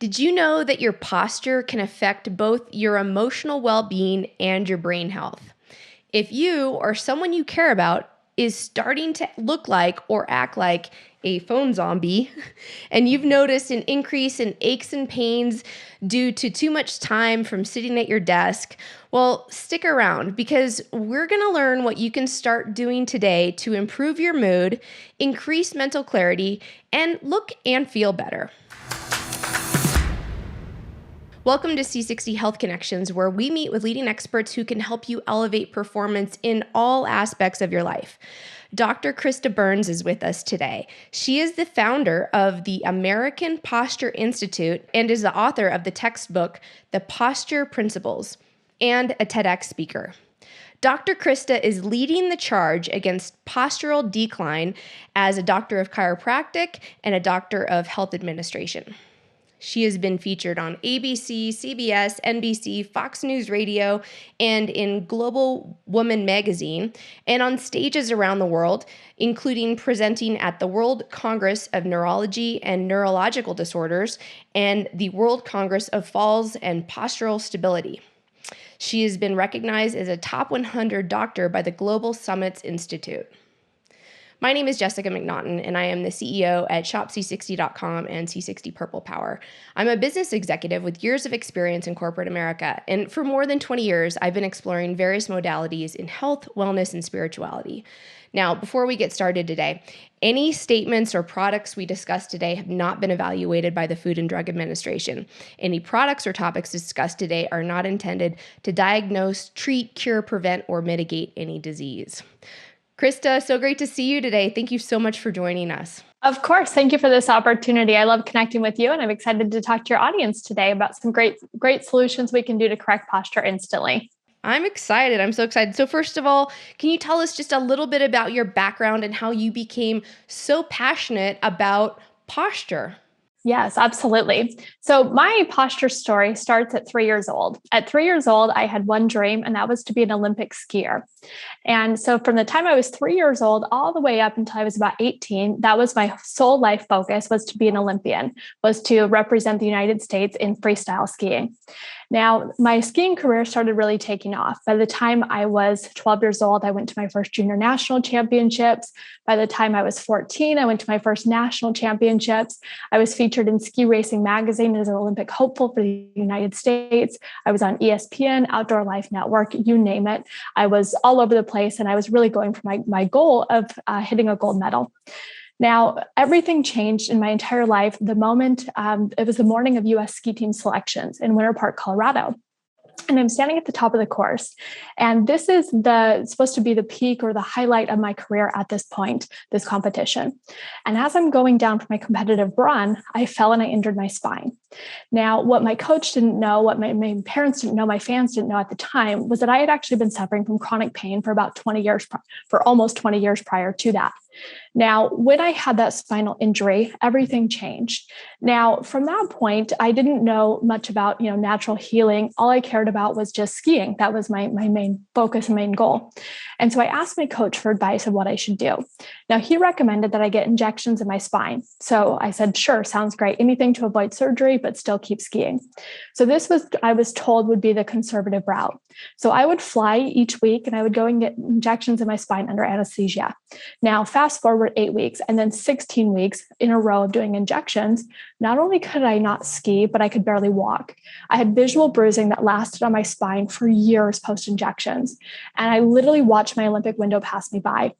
Did you know that your posture can affect both your emotional well-being and your brain health? If you or someone you care about is starting to look like or act like a phone zombie, and you've noticed an increase in aches and pains due to too much time from sitting at your desk, well, stick around because we're going to learn what you can start doing today to improve your mood, increase mental clarity, and look and feel better. Welcome to C60 Health Connections, where we meet with leading experts who can help you elevate performance in all aspects of your life. Dr. Krista Burns is with us today. She is the founder of the American Posture Institute and is the author of the textbook, The Posture Principles, and a TEDx speaker. Dr. Krista is leading the charge against postural decline as a Doctor of Chiropractic and a Doctor of Health Administration. She has been featured on ABC, CBS, NBC, Fox News Radio, and in Global Woman magazine, and on stages around the world, including presenting at the World Congress of Neurology and Neurological Disorders and the World Congress of Falls and Postural Stability. She has been recognized as a top 100 doctor by the Global Summits Institute. My name is Jessica McNaughton, and I am the CEO at shopc60.com and C60 Purple Power. I'm a business executive with years of experience in corporate America, and for more than 20 years, I've been exploring various modalities in health, wellness, and spirituality. Now, before we get started today, any statements or products we discuss today have not been evaluated by the Food and Drug Administration. Any products or topics discussed today are not intended to diagnose, treat, cure, prevent, or mitigate any disease. Krista, so great to see you today. Thank you so much for joining us. Of course. Thank you for this opportunity. I love connecting with you, and I'm excited to talk to your audience today about some great solutions we can do to correct posture instantly. I'm excited. I'm so excited. So first of all, can you tell us just a little bit about your background and how you became so passionate about posture? Yes, absolutely. So my posture story starts at 3 years old. At 3 years old, I had one dream, and that was to be an Olympic skier. And so from the time I was 3 years old all the way up until I was about 18, that was my sole life focus, was to be an Olympian, was to represent the United States in freestyle skiing. Now, my skiing career started really taking off. By the time I was 12 years old, I went to my first junior national championships. By the time I was 14, I went to my first national championships. I was featured in Ski Racing magazine as an Olympic hopeful for the United States. I was on ESPN, Outdoor Life Network, you name it. I was all over the place, and I was really going for my goal of hitting a gold medal. Now, everything changed in my entire life the moment it was the morning of U.S. ski team selections in Winter Park, Colorado. And I'm standing at the top of the course. And this is supposed to be the peak or the highlight of my career at this point, this competition. And as I'm going down for my competitive run, I fell and I injured my spine. Now, what my coach didn't know, what my parents didn't know, my fans didn't know at the time, was that I had actually been suffering from chronic pain for about 20 years, for almost 20 years prior to that. Now, when I had that spinal injury, everything changed. Now, from that point, I didn't know much about, natural healing. All I cared about was just skiing. That was my main focus and main goal. And so I asked my coach for advice on what I should do. Now, he recommended that I get injections in my spine. So I said, sure, sounds great. Anything to avoid surgery, but still keep skiing. So this I was told would be the conservative route. So I would fly each week and I would go and get injections in my spine under anesthesia. Now, fast forward 8 weeks and then 16 weeks in a row of doing injections. Not only could I not ski, but I could barely walk. I had visual bruising that lasted on my spine for years post-injections. And I literally watched my Olympic window pass me by.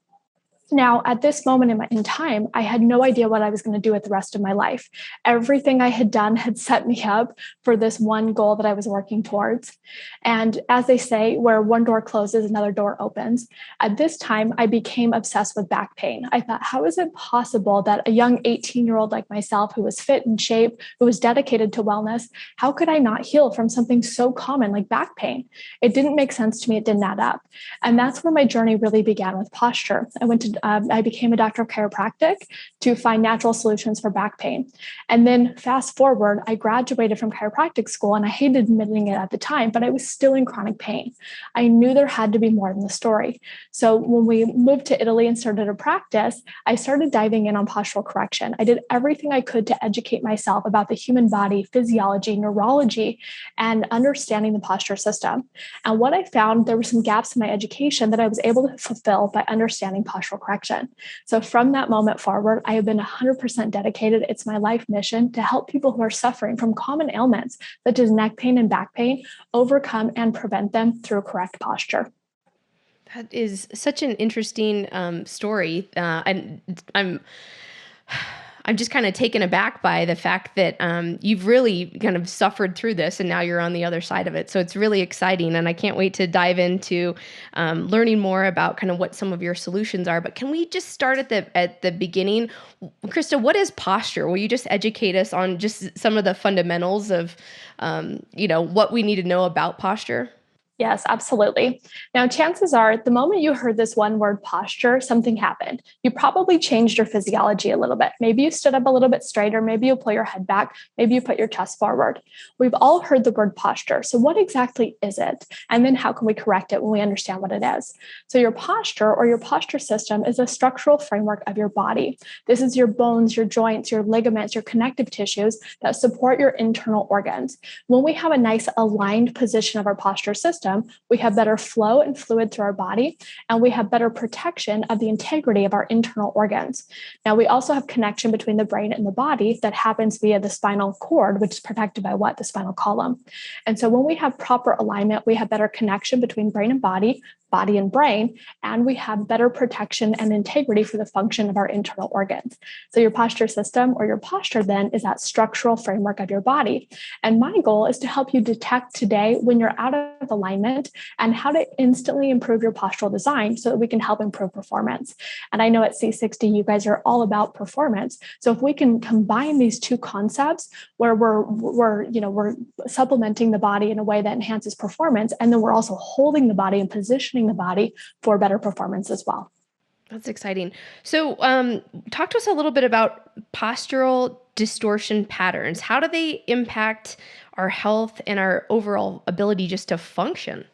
Now, at this moment in time, I had no idea what I was going to do with the rest of my life. Everything I had done had set me up for this one goal that I was working towards. And as they say, where one door closes, another door opens. At this time, I became obsessed with back pain. I thought, how is it possible that a young 18-year-old like myself, who was fit in shape, who was dedicated to wellness, how could I not heal from something so common like back pain? It didn't make sense to me. It didn't add up. And that's where my journey really began with posture. I went to I became a doctor of chiropractic to find natural solutions for back pain. And then fast forward, I graduated from chiropractic school, and I hated admitting it at the time, but I was still in chronic pain. I knew there had to be more than the story. So when we moved to Italy and started a practice, I started diving in on postural correction. I did everything I could to educate myself about the human body, physiology, neurology, and understanding the posture system. And what I found, there were some gaps in my education that I was able to fulfill by understanding postural correction. So from that moment forward, I have been 100% dedicated. It's my life mission to help people who are suffering from common ailments such as neck pain and back pain overcome and prevent them through correct posture. That is such an interesting story. And I'm just kind of taken aback by the fact that you've really kind of suffered through this, and now you're on the other side of it. So it's really exciting, and I can't wait to dive into learning more about kind of what some of your solutions are. But can we just start at the beginning? Krista, what is posture? Will you just educate us on just some of the fundamentals of what we need to know about posture? Yes, absolutely. Now, chances are the moment you heard this one word posture, something happened. You probably changed your physiology a little bit. Maybe you stood up a little bit straighter. Maybe you pull your head back. Maybe you put your chest forward. We've all heard the word posture. So what exactly is it? And then how can we correct it when we understand what it is? So your posture or your posture system is a structural framework of your body. This is your bones, your joints, your ligaments, your connective tissues that support your internal organs. When we have a nice aligned position of our posture system, we have better flow and fluid through our body, and we have better protection of the integrity of our internal organs. Now, we also have connection between the brain and the body that happens via the spinal cord, which is protected by what? The spinal column. And so when we have proper alignment, we have better connection between brain and body and brain, and we have better protection and integrity for the function of our internal organs. So your posture system or your posture then is that structural framework of your body. And my goal is to help you detect today when you're out of alignment and how to instantly improve your postural design so that we can help improve performance. And I know at C60, you guys are all about performance. So if we can combine these two concepts where we're supplementing the body in a way that enhances performance, and then we're also holding the body and positioning the body for better performance as well. That's exciting. So talk to us a little bit about postural distortion patterns. How do they impact our health and our overall ability just to function?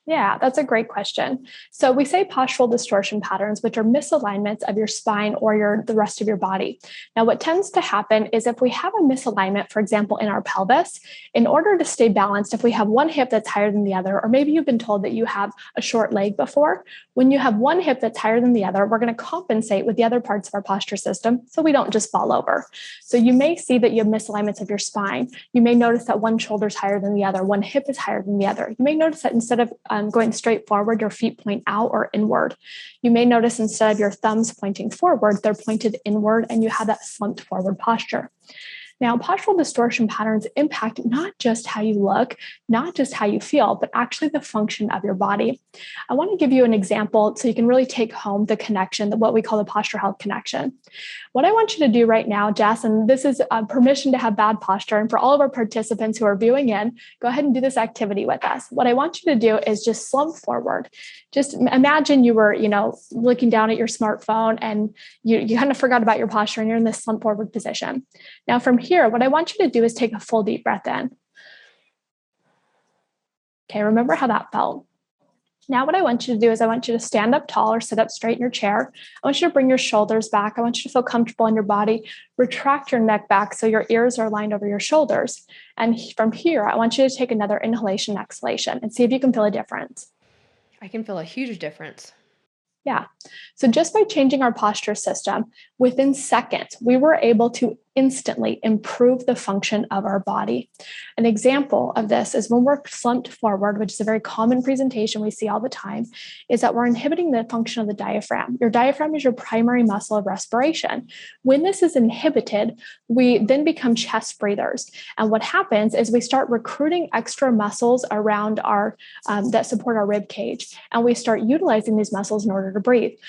Yeah, that's a great question. So we say postural distortion patterns, which are misalignments of your spine or the rest of your body. Now, what tends to happen is if we have a misalignment, for example, in our pelvis, in order to stay balanced, if we have one hip that's higher than the other, or maybe you've been told that you have a short leg before, when you have one hip that's higher than the other, we're going to compensate with the other parts of our posture system so we don't just fall over. So you may see that you have misalignments of your spine. You may notice that one shoulder is higher than the other, one hip is higher than the other. You may notice that instead of going straight forward, your feet point out or inward. You may notice instead of your thumbs pointing forward, they're pointed inward, and you have that slumped forward posture. Now, postural distortion patterns impact not just how you look, not just how you feel, but actually the function of your body. I want to give you an example so you can really take home the connection, what we call the Postural Health Connection. What I want you to do right now, Jess, and this is permission to have bad posture, and for all of our participants who are viewing in, go ahead and do this activity with us. What I want you to do is just slump forward. Just imagine you were, looking down at your smartphone and you kind of forgot about your posture and you're in this slump forward position. Now, from here, what I want you to do is take a full deep breath in. Okay, remember how that felt. Now, what I want you to do is I want you to stand up tall or sit up straight in your chair. I want you to bring your shoulders back. I want you to feel comfortable in your body. Retract your neck back so your ears are aligned over your shoulders. And from here, I want you to take another inhalation, exhalation, and see if you can feel a difference. I can feel a huge difference. Yeah. So just by changing our posture system, within seconds, we were able to instantly improve the function of our body. An example of this is when we're slumped forward, which is a very common presentation we see all the time, is that we're inhibiting the function of the diaphragm. Your diaphragm is your primary muscle of respiration. When this is inhibited, we then become chest breathers. And what happens is we start recruiting extra muscles around our that support our rib cage, and we start utilizing these muscles in order to breathe.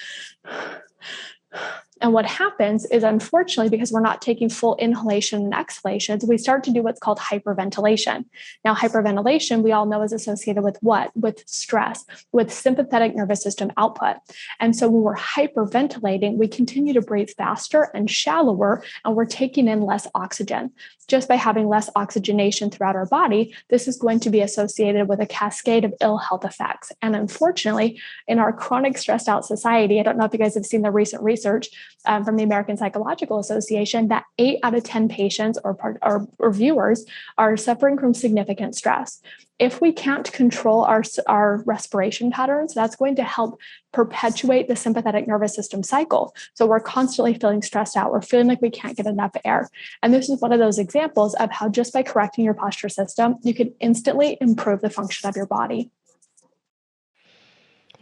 And what happens is, unfortunately, because we're not taking full inhalation and exhalations, we start to do what's called hyperventilation. Now, hyperventilation, we all know, is associated with what? With stress, with sympathetic nervous system output. And so when we're hyperventilating, we continue to breathe faster and shallower, and we're taking in less oxygen. Just by having less oxygenation throughout our body, this is going to be associated with a cascade of ill health effects. And unfortunately, in our chronic stressed out society, I don't know if you guys have seen the recent research from the American Psychological Association, that 8 out of 10 patients or viewers are suffering from significant stress. If we can't control our respiration patterns, that's going to help perpetuate the sympathetic nervous system cycle. So we're constantly feeling stressed out. We're feeling like we can't get enough air. And this is one of those examples of how just by correcting your posture system, you can instantly improve the function of your body.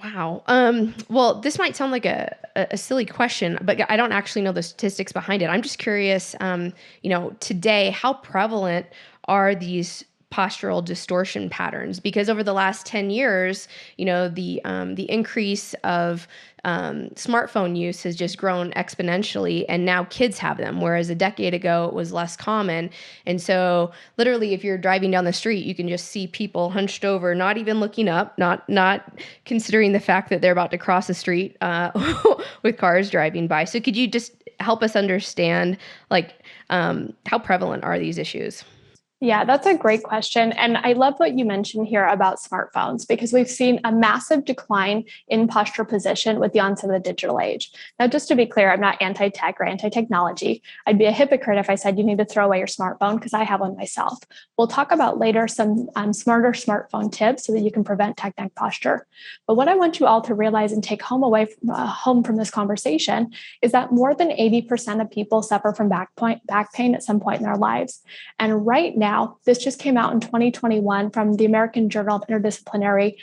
Wow. Well, this might sound like a silly question, but I don't actually know the statistics behind it. I'm just curious, today, how prevalent are these postural distortion patterns? Because over the last 10 years, the increase of smartphone use has just grown exponentially, and now kids have them, whereas a decade ago it was less common. And so literally, if you're driving down the street, you can just see people hunched over, not even looking up, not considering the fact that they're about to cross the street with cars driving by. So could you just help us understand, how prevalent are these issues? Yeah, that's a great question. And I love what you mentioned here about smartphones, because we've seen a massive decline in posture position with the onset of the digital age. Now, just to be clear, I'm not anti-tech or anti-technology. I'd be a hypocrite if I said you need to throw away your smartphone, because I have one myself. We'll talk about later some smarter smartphone tips so that you can prevent tech neck posture. But what I want you all to realize and take home from this conversation is that more than 80% of people suffer from back pain at some point in their lives. And right now, this just came out in 2021 from the American Journal of Interdisciplinary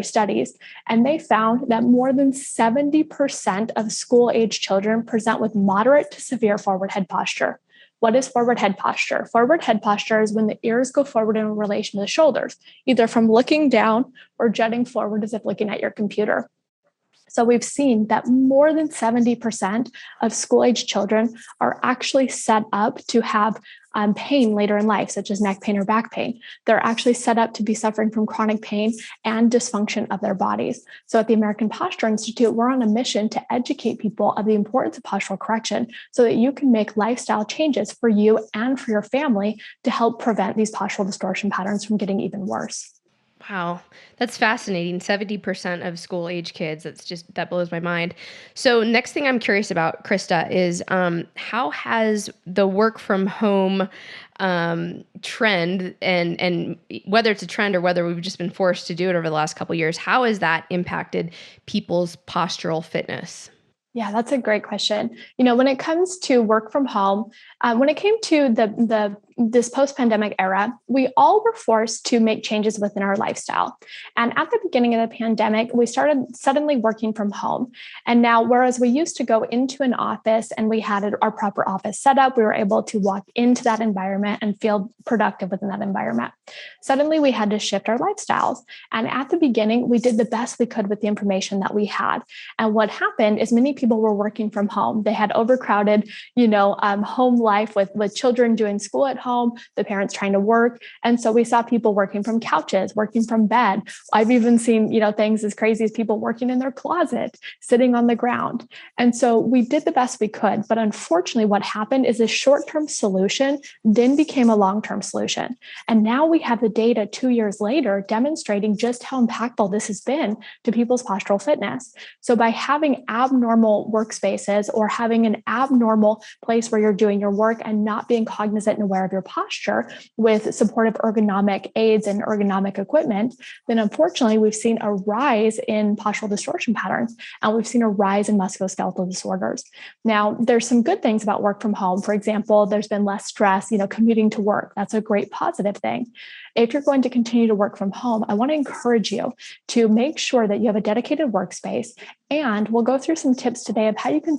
Studies, and they found that more than 70% of school-age children present with moderate to severe forward head posture. What is forward head posture? Forward head posture is when the ears go forward in relation to the shoulders, either from looking down or jutting forward as if looking at your computer. So we've seen that more than 70% of school-age children are actually set up to have pain later in life, such as neck pain or back pain. They're actually set up to be suffering from chronic pain and dysfunction of their bodies. So at the American Posture Institute, we're on a mission to educate people of the importance of postural correction so that you can make lifestyle changes for you and for your family to help prevent these postural distortion patterns from getting even worse. Wow, that's fascinating. 70% of school age kids. That blows my mind. So next thing I'm curious about, Krista, is how has the work from home trend, and whether it's a trend or whether we've just been forced to do it over the last couple of years, how has that impacted people's postural fitness? Yeah, that's a great question. When it comes to work from home, when it came to this post-pandemic era, we all were forced to make changes within our lifestyle. And at the beginning of the pandemic, we started suddenly working from home. And now, whereas we used to go into an office and we had our proper office setup, we were able to walk into that environment and feel productive within that environment. Suddenly, we had to shift our lifestyles. And at the beginning, we did the best we could with the information that we had. And what happened is many people were working from home. They had overcrowded, home life with children doing school at home, the parents trying to work. And so we saw people working from couches, working from bed. I've even seen, things as crazy as people working in their closet, sitting on the ground. And so we did the best we could. But unfortunately, what happened is a short-term solution then became a long-term solution. And now we have the data 2 years later demonstrating just how impactful this has been to people's postural fitness. So by having abnormal workspaces or having an abnormal place where you're doing your work and not being cognizant and aware of your posture with supportive ergonomic aids and ergonomic equipment, then unfortunately, we've seen a rise in postural distortion patterns, and we've seen a rise in musculoskeletal disorders. Now, there's some good things about work from home. For example, there's been less stress, commuting to work. That's a great positive thing. If you're going to continue to work from home, I want to encourage you to make sure that you have a dedicated workspace. And we'll go through some tips today of how you can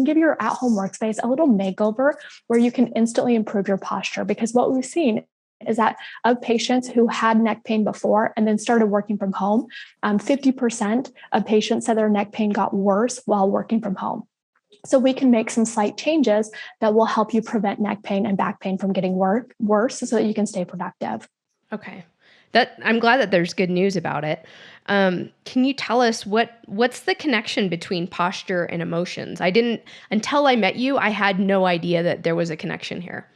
give your at-home workspace a little makeover where you can instantly improve your posture. Because what we've seen is that of patients who had neck pain before and then started working from home, 50% of patients said their neck pain got worse while working from home. So we can make some slight changes that will help you prevent neck pain and back pain from getting worse so that you can stay productive. Okay. I'm glad that there's good news about it. Can you tell us what's the connection between posture and emotions? Until I met you, I had no idea that there was a connection here.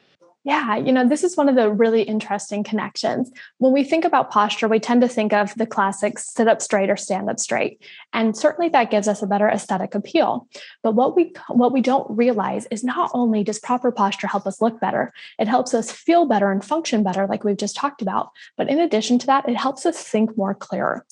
Yeah, this is one of the really interesting connections. When we think about posture, we tend to think of the classic sit up straight or stand up straight. And certainly that gives us a better aesthetic appeal. But what we don't realize is not only does proper posture help us look better, it helps us feel better and function better, like we've just talked about. But in addition to that, it helps us think more clearer.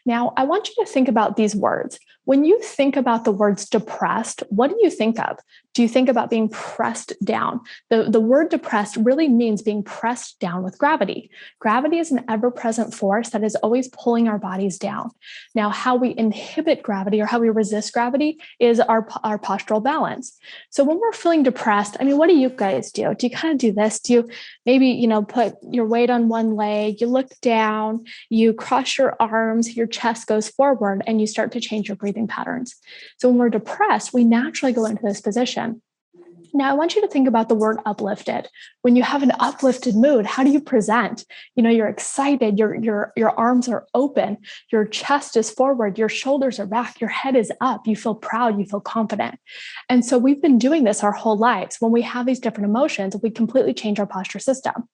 Now, I want you to think about these words. When you think about the words depressed, what do you think of? Do you think about being pressed down? The word depressed really means being pressed down with gravity. Gravity is an ever-present force that is always pulling our bodies down. Now, how we inhibit gravity or how we resist gravity is our postural balance. So when we're feeling depressed, what do you guys do? Do you kind of do this? Do you maybe, put your weight on one leg, you look down, you cross your arms, your chest goes forward, and you start to change your breathing patterns. So when we're depressed, we naturally go into this position. Now, I want you to think about the word uplifted. When you have an uplifted mood, how do you present? You're excited, your arms are open, your chest is forward, your shoulders are back, your head is up, you feel proud, you feel confident. And so we've been doing this our whole lives. When we have these different emotions, we completely change our posture system.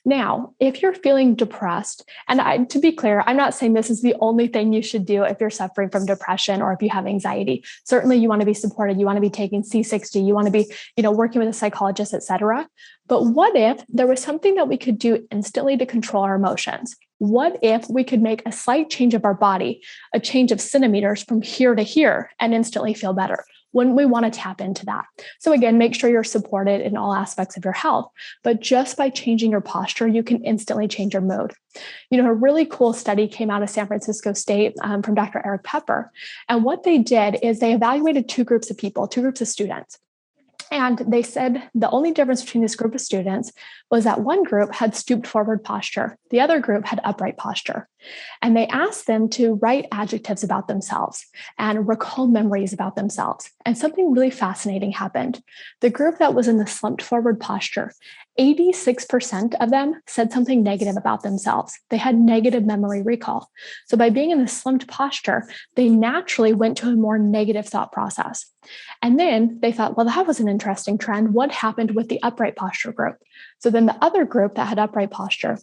Now, if you're feeling depressed, and to be clear, I'm not saying this is the only thing you should do if you're suffering from depression or if you have anxiety. Certainly you want to be supported, you want to be taking C60, you want to be working with a psychologist, et cetera. But what if there was something that we could do instantly to control our emotions? What if we could make a slight change of our body, a change of centimeters from here to here, and instantly feel better? Wouldn't we want to tap into that? So again, make sure you're supported in all aspects of your health, but just by changing your posture, you can instantly change your mood. A really cool study came out of San Francisco State from Dr. Eric Pepper. And what they did is they evaluated two groups of people, two groups of students. And they said the only difference between this group of students was that one group had stooped forward posture. The other group had upright posture. And they asked them to write adjectives about themselves and recall memories about themselves. And something really fascinating happened. The group that was in the slumped forward posture, 86% of them said something negative about themselves. They had negative memory recall. So by being in the slumped posture, they naturally went to a more negative thought process. And then they thought, well, that was an interesting trend. What happened with the upright posture group? So then the other group that had upright posture,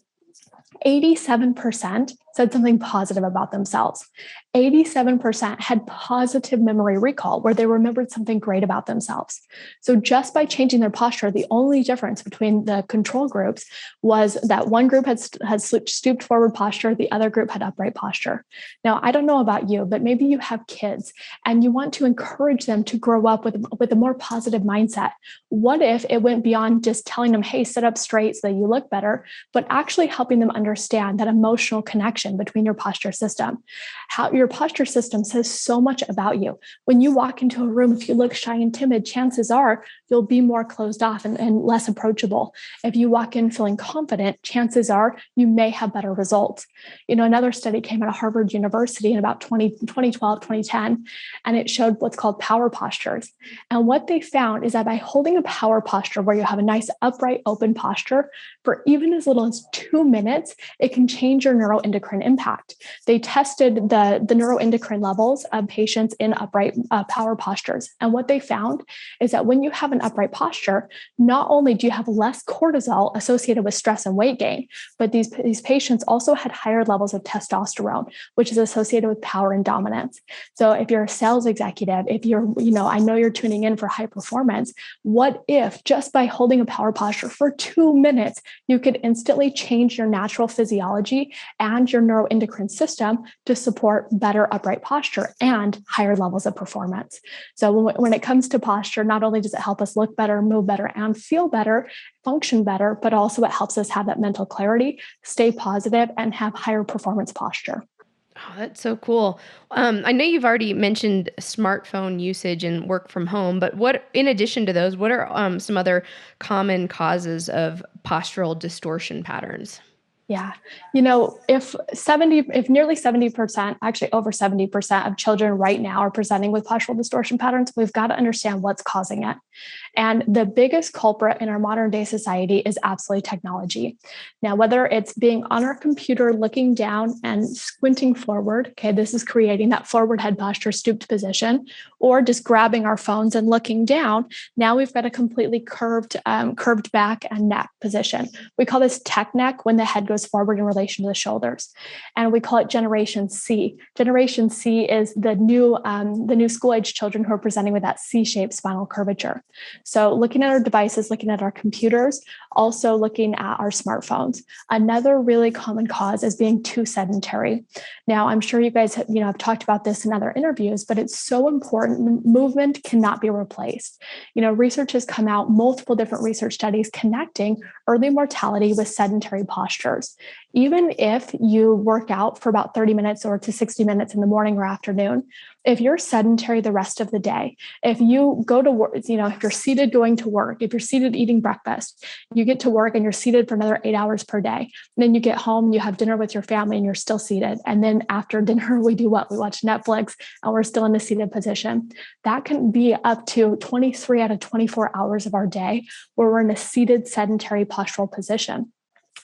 87% said something positive about themselves. 87% had positive memory recall where they remembered something great about themselves. So just by changing their posture, the only difference between the control groups was that one group had stooped forward posture, the other group had upright posture. Now, I don't know about you, but maybe you have kids and you want to encourage them to grow up with a more positive mindset. What if it went beyond just telling them, hey, sit up straight so that you look better, but actually helping them understand that emotional connection between your posture system? How your posture system says so much about you. When you walk into a room, if you look shy and timid, chances are you'll be more closed off and less approachable. If you walk in feeling confident, chances are you may have better results. Another study came out of Harvard University in about 2012, 2010, and it showed what's called power postures. And what they found is that by holding a power posture where you have a nice upright, open posture for even as little as 2 minutes, it can change your neuroendocrine impact. They tested the neuroendocrine levels of patients in upright power postures. And what they found is that when you have an upright posture, not only do you have less cortisol associated with stress and weight gain, but these patients also had higher levels of testosterone, which is associated with power and dominance. So if you're a sales executive, if you're, I know you're tuning in for high performance, what if just by holding a power posture for 2 minutes, you could instantly change your natural physiology and your neuroendocrine system to support better upright posture and higher levels of performance? So when it comes to posture, not only does it help us look better, move better, and feel better, function better, but also it helps us have that mental clarity, stay positive, and have higher performance posture. Oh, that's so cool. I know you've already mentioned smartphone usage and work from home, but in addition to those, what are some other common causes of postural distortion patterns? Yeah. If nearly 70%, actually over 70% of children right now are presenting with postural distortion patterns, we've got to understand what's causing it. And the biggest culprit in our modern day society is absolutely technology. Now, whether it's being on our computer, looking down and squinting forward, okay, this is creating that forward head posture, stooped position, or just grabbing our phones and looking down, now we've got a completely curved back and neck position. We call this tech neck when the head goes forward in relation to the shoulders. And we call it Generation C. Generation C is the new school age children who are presenting with that C-shaped spinal curvature. So looking at our devices, looking at our computers, also looking at our smartphones. Another really common cause is being too sedentary. Now, I'm sure you guys have talked about this in other interviews, but it's so important. Movement cannot be replaced. Research has come out, multiple different research studies connecting early mortality with sedentary postures. Even if you work out for about 30 minutes or to 60 minutes in the morning or afternoon, if you're sedentary the rest of the day, if you go to work, if you're seated going to work, if you're seated eating breakfast, you get to work and you're seated for another 8 hours per day. And then you get home, you have dinner with your family and you're still seated. And then after dinner, we do what? We watch Netflix and we're still in a seated position. That can be up to 23 out of 24 hours of our day where we're in a seated sedentary postural position.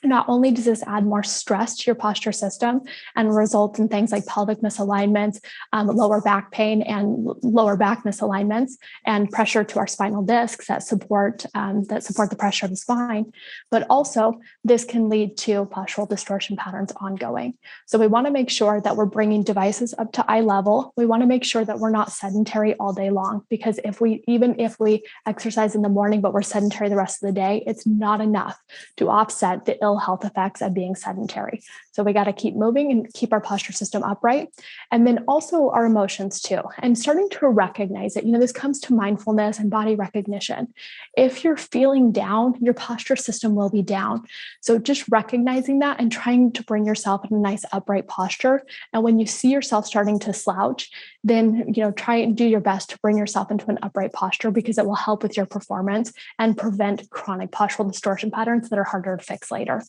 Not only does this add more stress to your posture system and result in things like pelvic misalignments, lower back pain and lower back misalignments, and pressure to our spinal discs that support the pressure of the spine, but also this can lead to postural distortion patterns ongoing. So we want to make sure that we're bringing devices up to eye level. We want to make sure that we're not sedentary all day long, because even if we exercise in the morning, but we're sedentary the rest of the day, it's not enough to offset the ill health effects of being sedentary. So we got to keep moving and keep our posture system upright. And then also our emotions too. And starting to recognize it. This comes to mindfulness and body recognition. If you're feeling down, your posture system will be down. So just recognizing that and trying to bring yourself in a nice upright posture. And when you see yourself starting to slouch, then try and do your best to bring yourself into an upright posture, because it will help with your performance and prevent chronic postural distortion patterns that are harder to fix later.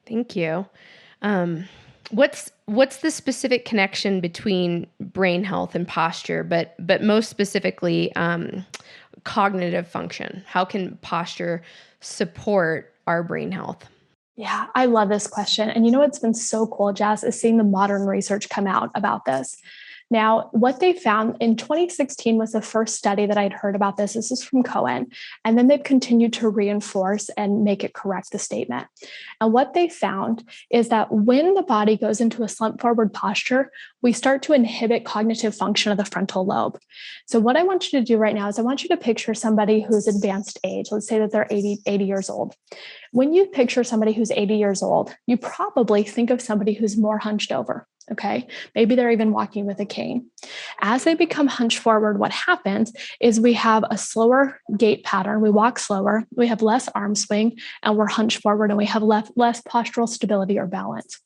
Thank you. What's the specific connection between brain health and posture, but most specifically, cognitive function? How can posture support our brain health? Yeah, I love this question. And what's been so cool, Jess, is seeing the modern research come out about this. Now, what they found in 2016 was the first study that I'd heard about this. This is from Cohen. And then they've continued to reinforce and make it correct the statement. And what they found is that when the body goes into a slump forward posture, we start to inhibit cognitive function of the frontal lobe. So what I want you to do right now is I want you to picture somebody who's advanced age. Let's say that they're 80 years old. When you picture somebody who's 80 years old, you probably think of somebody who's more hunched over. Okay. Maybe they're even walking with a cane. As they become hunched forward, what happens is we have a slower gait pattern. We walk slower, we have less arm swing, and we're hunched forward, and we have less postural stability or balance.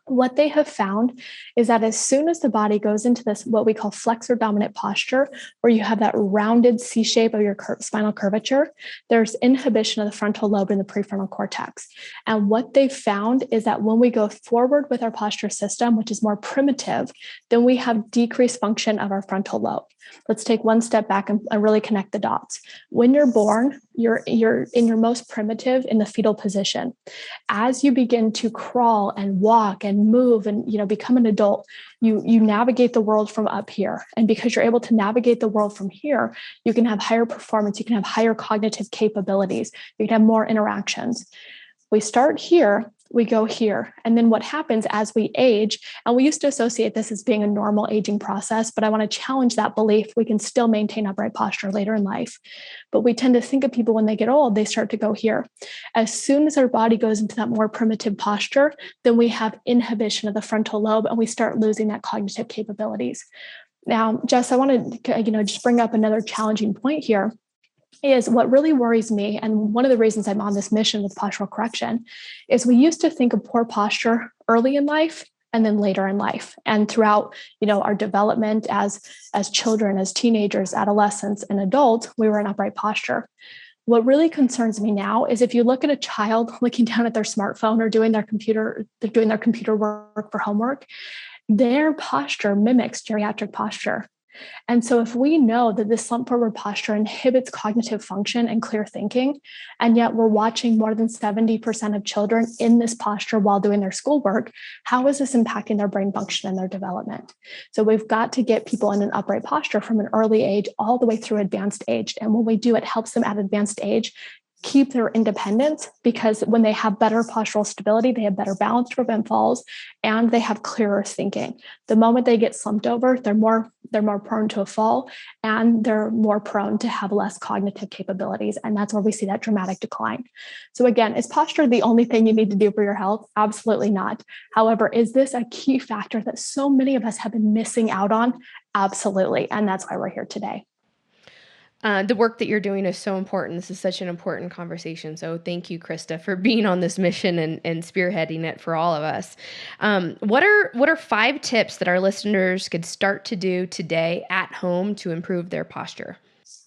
What they have found is that as soon as the body goes into this, what we call flexor dominant posture, where you have that rounded C shape of your spinal curvature, there's inhibition of the frontal lobe and the prefrontal cortex. And what they found is that when we go forward with our posture system, which is more primitive, then we have decreased function of our frontal lobe. Let's take one step back and really connect the dots. When you're born, you're in your most primitive in the fetal position. As you begin to crawl and walk and move and become an adult, you navigate the world from up here. And because you're able to navigate the world from here, you can have higher performance, you can have higher cognitive capabilities, you can have more interactions. We start here, we go here. And then what happens as we age, and we used to associate this as being a normal aging process, but I want to challenge that belief. We can still maintain upright posture later in life. But we tend to think of people when they get old, they start to go here. As soon as our body goes into that more primitive posture, then we have inhibition of the frontal lobe and we start losing that cognitive capabilities. Now, Jess, I want to just bring up another challenging point here. Is what really worries me, and one of the reasons I'm on this mission with postural correction, is we used to think of poor posture early in life and then later in life. And throughout, our development as children, as teenagers, adolescents, and adults, we were in upright posture. What really concerns me now is if you look at a child looking down at their smartphone or doing their computer work for homework, their posture mimics geriatric posture. And so if we know that this slump forward posture inhibits cognitive function and clear thinking, and yet we're watching more than 70% of children in this posture while doing their schoolwork, how is this impacting their brain function and their development? So we've got to get people in an upright posture from an early age all the way through advanced age. And when we do, it helps them at advanced age keep their independence, because when they have better postural stability, they have better balance to prevent falls, and they have clearer thinking. The moment they get slumped over, they're more prone to a fall, and they're more prone to have less cognitive capabilities. And that's where we see that dramatic decline. So again, is posture the only thing you need to do for your health? Absolutely not. However, is this a key factor that so many of us have been missing out on? Absolutely. And that's why we're here today. The work that you're doing is so important. This is such an important conversation. So thank you, Krista, for being on this mission and spearheading it for all of us. What are 5 tips that our listeners could start to do today at home to improve their posture?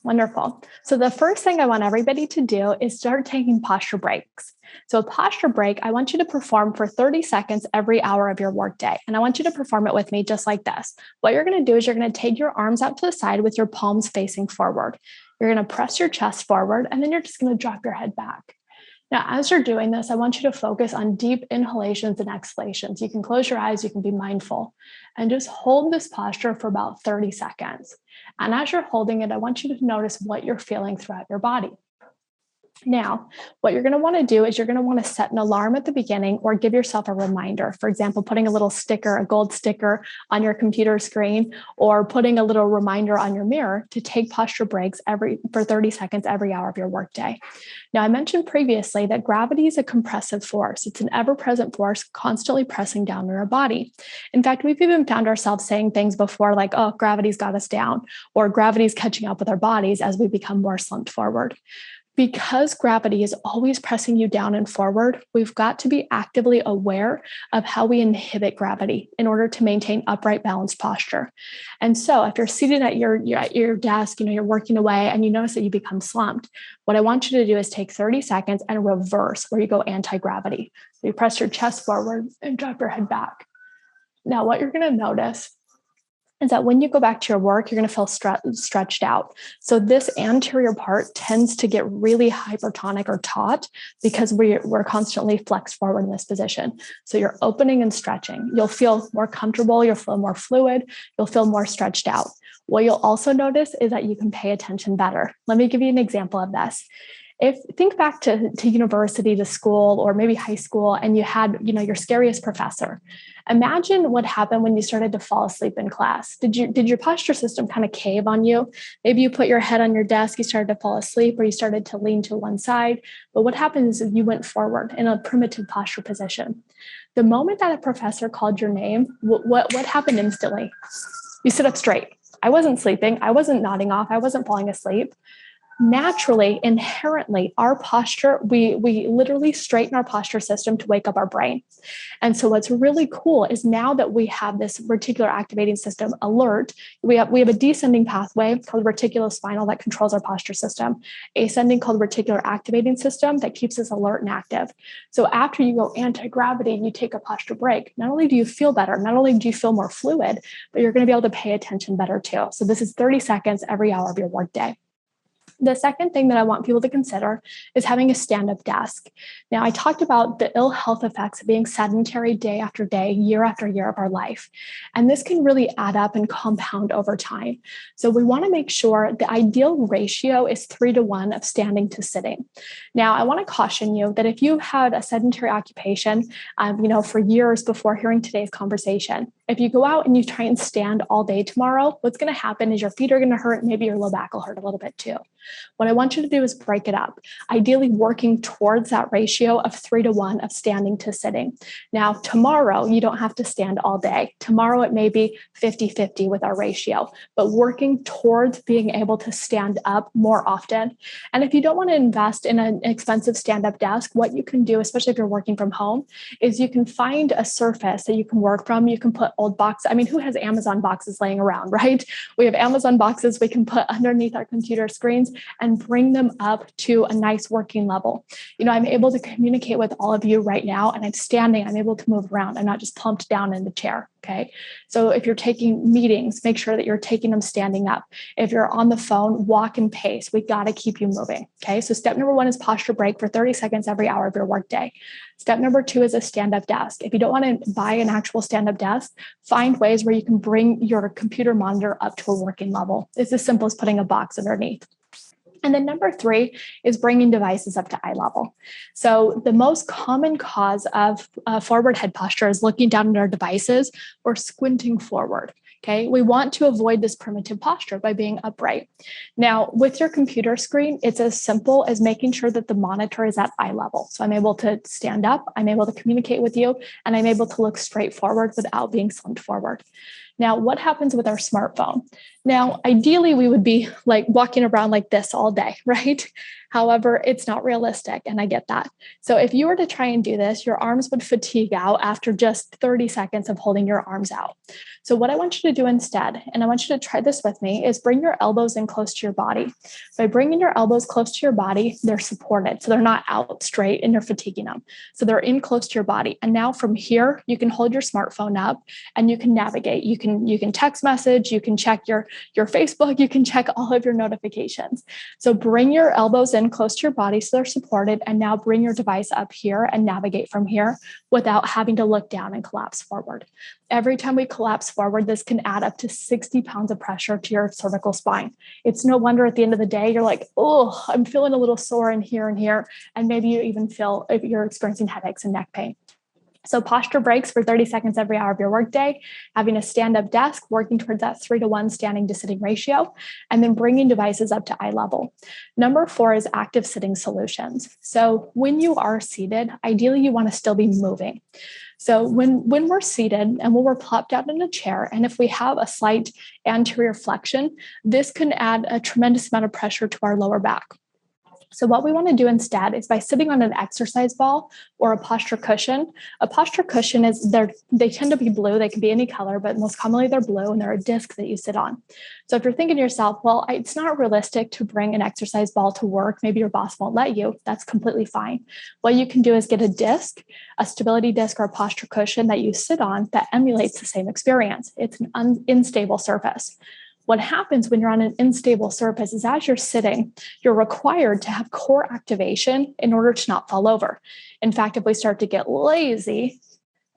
Wonderful. So the first thing I want everybody to do is start taking posture breaks. So a posture break, I want you to perform for 30 seconds every hour of your workday. And I want you to perform it with me just like this. What you're going to do is you're going to take your arms out to the side with your palms facing forward. You're going to press your chest forward, and then you're just going to drop your head back. Now, as you're doing this, I want you to focus on deep inhalations and exhalations. You can close your eyes, you can be mindful, and just hold this posture for about 30 seconds. And as you're holding it, I want you to notice what you're feeling throughout your body. Now, what you're going to want to do is you're going to want to set an alarm at the beginning or give yourself a reminder. For example, putting a little sticker, a gold sticker on your computer screen, or putting a little reminder on your mirror to take posture breaks for 30 seconds every hour of your workday. Now, I mentioned previously that gravity is a compressive force. It's an ever-present force constantly pressing down on our body. In fact, we've even found ourselves saying things before like, oh, gravity's got us down, or gravity's catching up with our bodies as we become more slumped forward. Because gravity is always pressing you down and forward, we've got to be actively aware of how we inhibit gravity in order to maintain upright, balanced posture. And so if you're seated at your desk, you're working away and you notice that you become slumped, what I want you to do is take 30 seconds and reverse, where you go anti-gravity. So you press your chest forward and drop your head back. Now, what you're going to notice is that when you go back to your work, you're going to feel stretched out. So this anterior part tends to get really hypertonic or taut because we're constantly flexed forward in this position. So you're opening and stretching. You'll feel more comfortable. You'll feel more fluid. You'll feel more stretched out. What you'll also notice is that you can pay attention better. Let me give you an example of this. Think back to university, to school, or maybe high school, and you had, your scariest professor. Imagine what happened when you started to fall asleep in class. Did your posture system kind of cave on you? Maybe you put your head on your desk, you started to fall asleep, or you started to lean to one side. But what happened is you went forward in a primitive posture position. The moment that a professor called your name, what happened instantly? You sit up straight. I wasn't sleeping. I wasn't nodding off. I wasn't falling asleep. Naturally, inherently, our posture, we literally straighten our posture system to wake up our brain. And so what's really cool is now that we have this reticular activating system alert, we have a descending pathway called reticulospinal that controls our posture system, ascending called reticular activating system that keeps us alert and active. So after you go anti-gravity, you take a posture break. Not only do you feel better, not only do you feel more fluid, but you're going to be able to pay attention better too. So this is 30 seconds every hour of your workday. The second thing that I want people to consider is having a stand-up desk. Now, I talked about the ill health effects of being sedentary day after day, year after year of our life. And this can really add up and compound over time. So we want to make sure the ideal ratio is 3-to-1 of standing to sitting. Now, I want to caution you that if you had a sedentary occupation, for years before hearing today's conversation, If you go out and you try and stand all day tomorrow, what's going to happen is your feet are going to hurt. Maybe your low back will hurt a little bit too. What I want you to do is break it up, ideally working towards that ratio of 3-to-1 of standing to sitting. Now, tomorrow, you don't have to stand all day. Tomorrow, it may be 50-50 with our ratio, but working towards being able to stand up more often. And if you don't want to invest in an expensive stand-up desk, what you can do, especially if you're working from home, is you can find a surface that you can work from. You can put old boxes. I mean, who has Amazon boxes laying around, right? We have Amazon boxes we can put underneath our computer screens and bring them up to a nice working level. I'm able to communicate with all of you right now, and I'm standing. I'm able to move around. I'm not just plumped down in the chair. Okay. So if you're taking meetings, make sure that you're taking them standing up. If you're on the phone, walk and pace. We got to keep you moving. Okay. So step number 1 is posture break for 30 seconds every hour of your workday. Step number 2 is a stand-up desk. If you don't want to buy an actual stand-up desk, find ways where you can bring your computer monitor up to a working level. It's as simple as putting a box underneath. And then number 3 is bringing devices up to eye level. So the most common cause of forward head posture is looking down at our devices or squinting forward. Okay, we want to avoid this primitive posture by being upright. Now, with your computer screen, it's as simple as making sure that the monitor is at eye level. So I'm able to stand up, I'm able to communicate with you, and I'm able to look straight forward without being slumped forward. Now, what happens with our smartphone? Now, ideally, we would be like walking around like this all day, right? However, it's not realistic, and I get that. So if you were to try and do this, your arms would fatigue out after just 30 seconds of holding your arms out. So what I want you to do instead, and I want you to try this with me, is bring your elbows in close to your body. By bringing your elbows close to your body, they're supported. So they're not out straight and you're fatiguing them. So they're in close to your body. And now from here, you can hold your smartphone up and you can navigate. You can text message, you can check your Facebook, you can check all of your notifications. So bring your elbows in close to your body so they're supported, and now bring your device up here and navigate from here without having to look down and collapse forward. Every time we collapse forward, this can add up to 60 pounds of pressure to your cervical spine. It's no wonder at the end of the day, you're like, oh, I'm feeling a little sore in here and here. And maybe you even feel if you're experiencing headaches and neck pain. So posture breaks for 30 seconds every hour of your workday, having a stand-up desk, working towards that 3-to-1 standing to sitting ratio, and then bringing devices up to eye level. Number 4 is active sitting solutions. So when you are seated, ideally you want to still be moving. So when we're seated and when we're plopped out in a chair, and if we have a slight anterior flexion, this can add a tremendous amount of pressure to our lower back. So what we want to do instead is by sitting on an exercise ball or a posture cushion. A posture cushion they tend to be blue. They can be any color, but most commonly they're blue, and they're a disc that you sit on. So if you're thinking to yourself, well, it's not realistic to bring an exercise ball to work. Maybe your boss won't let you. That's completely fine. What you can do is get a disc, a stability disc or a posture cushion that you sit on that emulates the same experience. It's an unstable surface. What happens when you're on an unstable surface is as you're sitting, you're required to have core activation in order to not fall over. In fact, if we start to get lazy,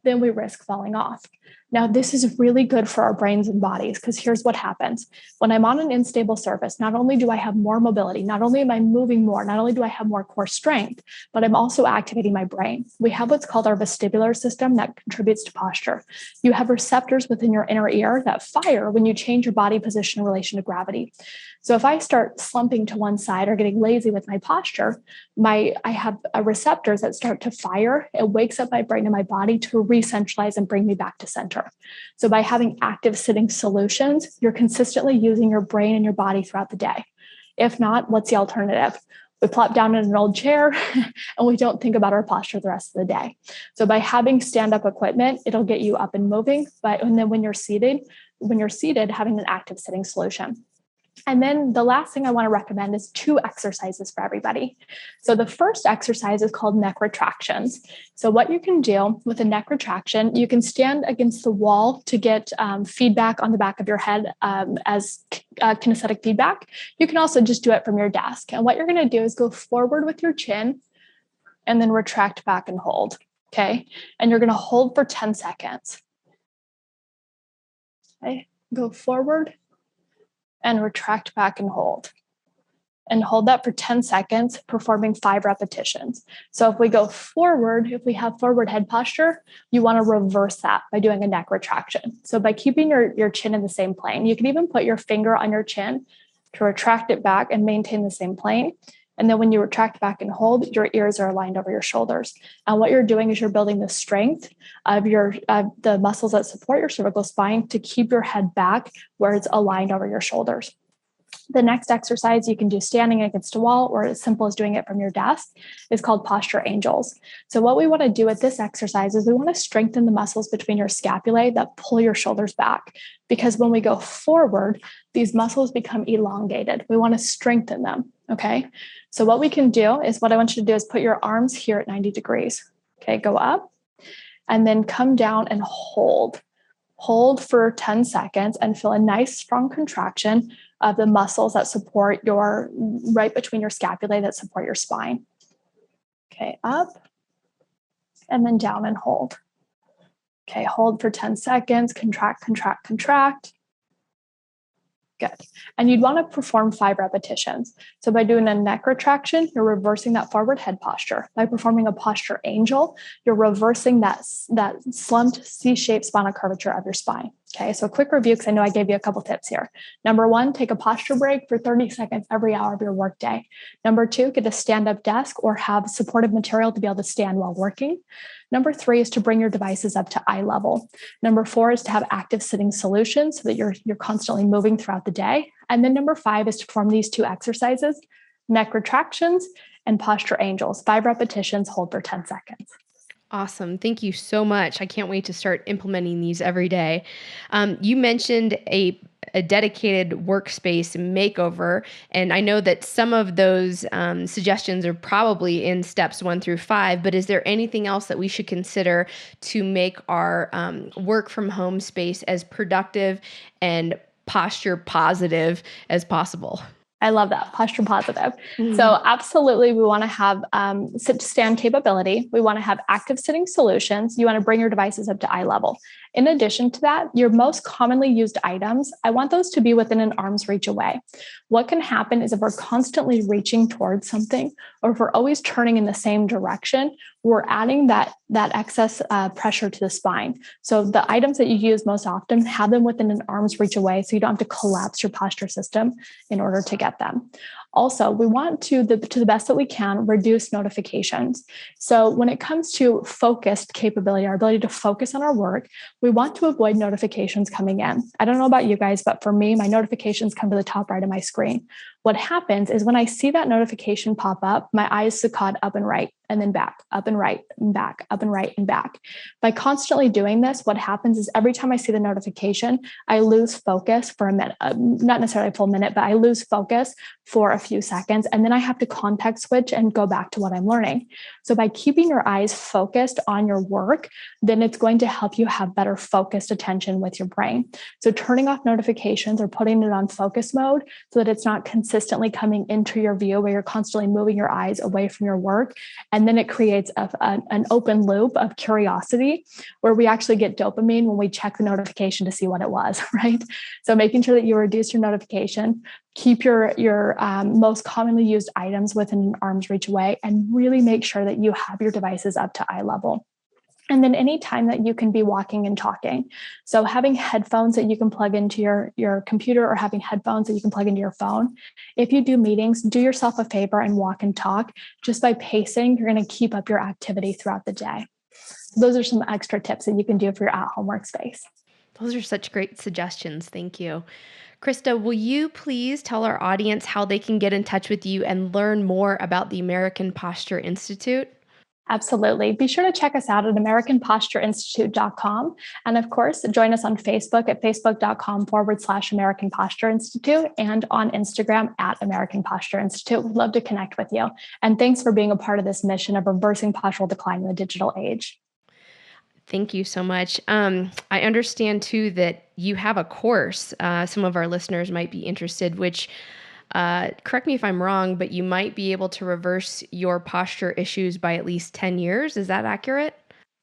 then we risk falling off. Now, this is really good for our brains and bodies because here's what happens. When I'm on an unstable surface, not only do I have more mobility, not only am I moving more, not only do I have more core strength, but I'm also activating my brain. We have what's called our vestibular system that contributes to posture. You have receptors within your inner ear that fire when you change your body position in relation to gravity. So if I start slumping to one side or getting lazy with my posture, I have receptors that start to fire. It wakes up my brain and my body to re-centralize and bring me back to center. So by having active sitting solutions, you're consistently using your brain and your body throughout the day. If not, what's the alternative? We plop down in an old chair and we don't think about our posture the rest of the day. So by having stand-up equipment, it'll get you up and moving. And then when you're seated, having an active sitting solution. And then the last thing I want to recommend is 2 exercises for everybody. So the first exercise is called neck retractions. So what you can do with a neck retraction, you can stand against the wall to get feedback on the back of your head as kinesthetic feedback. You can also just do it from your desk. And what you're going to do is go forward with your chin and then retract back and hold. Okay. And you're going to hold for 10 seconds. Okay. Go forward and retract back and hold. and hold that for 10 seconds, performing 5 repetitions. So if we go forward, if we have forward head posture, you want to reverse that by doing a neck retraction. So by keeping your chin in the same plane, you can even put your finger on your chin to retract it back and maintain the same plane. And then when you retract back and hold, your ears are aligned over your shoulders. And what you're doing is you're building the strength of the muscles that support your cervical spine to keep your head back where it's aligned over your shoulders. The next exercise you can do standing against a wall, or as simple as doing it from your desk, is called posture angels. So what we want to do with this exercise is we want to strengthen the muscles between your scapulae that pull your shoulders back. Because when we go forward, these muscles become elongated. We want to strengthen them. Okay. So what we can do is what I want you to do is put your arms here at 90 degrees. Okay. Go up and then come down and hold. Hold for 10 seconds and feel a nice strong contraction of the muscles that support right between your scapulae that support your spine. Okay, up and then down and hold. Okay, hold for 10 seconds, contract, contract, contract. Good. And you'd want to perform 5 repetitions. So by doing a neck retraction, you're reversing that forward head posture. By performing a posture angel, you're reversing that slumped C-shaped spinal curvature of your spine. Okay, so a quick review, because I know I gave you a couple tips here. Number 1, take a posture break for 30 seconds every hour of your workday. Number 2, get a stand-up desk or have supportive material to be able to stand while working. Number 3 is to bring your devices up to eye level. Number 4 is to have active sitting solutions so that you're constantly moving throughout the day. And then number 5 is to perform these 2 exercises, neck retractions and posture angels. 5 repetitions, hold for 10 seconds. Awesome. Thank you so much. I can't wait to start implementing these every day. You mentioned a dedicated workspace makeover, and I know that some of those suggestions are probably in steps 1 through 5, but is there anything else that we should consider to make our work from home space as productive and posture positive as possible? I love that, posture positive. Mm-hmm. So absolutely, we want to have sit-to-stand capability. We want to have active sitting solutions. You want to bring your devices up to eye level. In addition to that, your most commonly used items, I want those to be within an arm's reach away. What can happen is if we're constantly reaching towards something, or if we're always turning in the same direction, we're adding that excess pressure to the spine. So the items that you use most often, have them within an arm's reach away so you don't have to collapse your posture system in order to get them. Also, we want to the best that we can, reduce notifications. So when it comes to focused capability, our ability to focus on our work, we want to avoid notifications coming in. I don't know about you guys, but for me, my notifications come to the top right of my screen. What happens is when I see that notification pop up, my eyes saccade up and right, and then back, up and right, and back, up and right, and back. By constantly doing this, what happens is every time I see the notification, I lose focus for a minute, not necessarily a full minute, but I lose focus for a few seconds. And then I have to context switch and go back to what I'm learning. So by keeping your eyes focused on your work, then it's going to help you have better focused attention with your brain. So turning off notifications or putting it on focus mode so that it's not consistently coming into your view where you're constantly moving your eyes away from your work. And then it creates an open loop of curiosity where we actually get dopamine when we check the notification to see what it was, right? So making sure that you reduce your notification, keep your most commonly used items within an arm's reach away, and really make sure that you have your devices up to eye level. And then any time that you can be walking and talking. So having headphones that you can plug into your computer, or having headphones that you can plug into your phone. If you do meetings, do yourself a favor and walk and talk. Just by pacing, you're going to keep up your activity throughout the day. Those are some extra tips that you can do for your at-home workspace. Those are such great suggestions. Thank you. Krista, will you please tell our audience how they can get in touch with you and learn more about the American Posture Institute? Absolutely. Be sure to check us out at AmericanPostureInstitute.com. And of course, join us on Facebook at facebook.com/American Posture Institute, and on Instagram at American Posture Institute. We'd love to connect with you. And thanks for being a part of this mission of reversing postural decline in the digital age. Thank you so much. I understand too that you have a course some of our listeners might be interested, which correct me if I'm wrong, but you might be able to reverse your posture issues by at least 10 years. Is that accurate?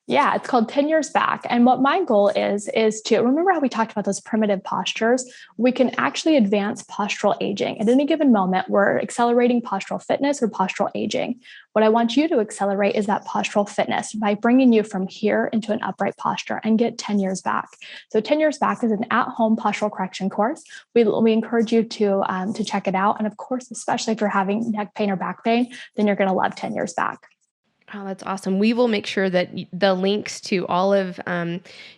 Yeah, it's called 10 years back. And what my goal is to remember how we talked about those primitive postures. We can actually advance postural aging. At any given moment, we're accelerating postural fitness or postural aging. What I want you to accelerate is that postural fitness by bringing you from here into an upright posture and get 10 years back. So 10 years back is an at-home postural correction course. We encourage you to check it out. And of course, especially if you're having neck pain or back pain, then you're going to love 10 years back. Oh, that's awesome. We will make sure that the links to all of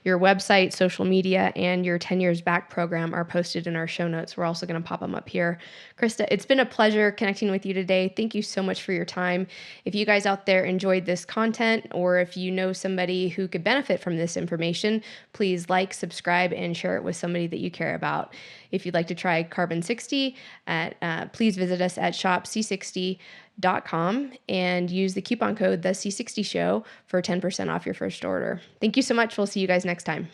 your website, social media, and your 10 Years Back program are posted in our show notes. We're also going to pop them up here. Krista, it's been a pleasure connecting with you today. Thank you so much for your time. If you guys out there enjoyed this content, or if you know somebody who could benefit from this information, please like, subscribe, and share it with somebody that you care about. If you'd like to try Carbon 60, please visit us at shopc60.com and use the coupon code the C60 show for 10% off your first order. Thank you so much. We'll see you guys next time.